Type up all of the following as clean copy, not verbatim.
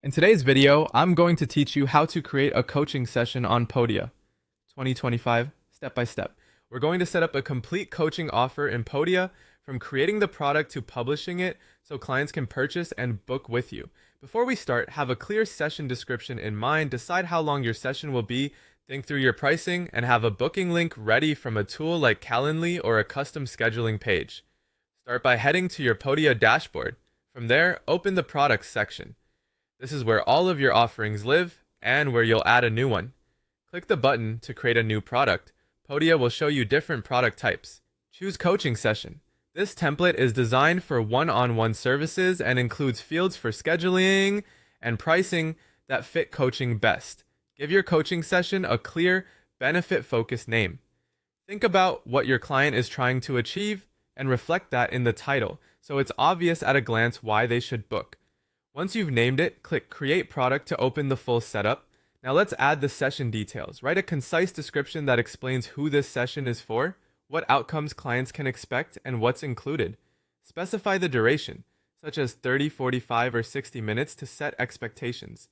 In today's video, I'm going to teach you how to create a coaching session on Podia 2025 step by step. We're going to set up a complete coaching offer in Podia from creating the product to publishing it so clients can purchase and book with you. Before we start, have a clear session description in mind, decide how long your session will be, think through your pricing, and have a booking link ready from a tool like Calendly or a custom scheduling page. Start by heading to your Podia dashboard. From there, open the products section. This is where all of your offerings live and where you'll add a new one. Click the button to create a new product. Podia will show you different product types. Choose coaching session. This template is designed for one-on-one services and includes fields for scheduling and pricing that fit coaching best. Give your coaching session a clear, benefit-focused name. Think about what your client is trying to achieve and reflect that in the title, so it's obvious at a glance why they should book. Once you've named it, click Create Product to open the full setup. Now let's add the session details. Write a concise description that explains who this session is for, what outcomes clients can expect, and what's included. Specify the duration, such as 30, 45, or 60 minutes to set expectations.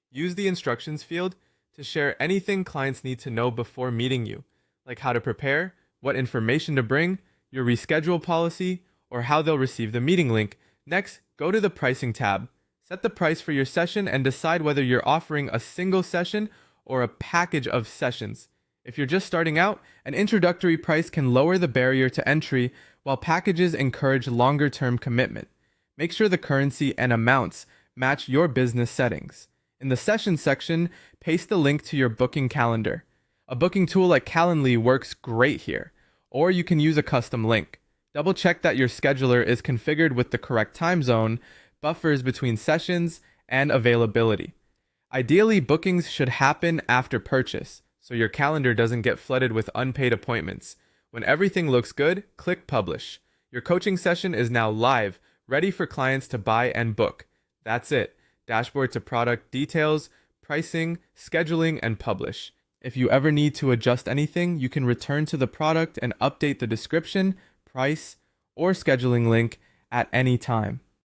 Use the instructions field to share anything clients need to know before meeting you, like how to prepare, what information to bring, your reschedule policy, or how they'll receive the meeting link. Next, go to the Pricing tab. Set the price for your session and decide whether you're offering a single session or a package of sessions. If you're just starting out, an introductory price can lower the barrier to entry, while packages encourage longer-term commitment. Make sure the currency and amounts match your business settings. In the session section, paste the link to your booking calendar. A booking tool like Calendly works great here, or you can use a custom link. Double check that your scheduler is configured with the correct time zone, buffers between sessions, and availability. Ideally, bookings should happen after purchase, so your calendar doesn't get flooded with unpaid appointments. When everything looks good, click Publish. Your coaching session is now live, ready for clients to buy and book. That's it. Dashboard to product details, pricing, scheduling, and publish. If you ever need to adjust anything, you can return to the product and update the description, price, or scheduling link at any time.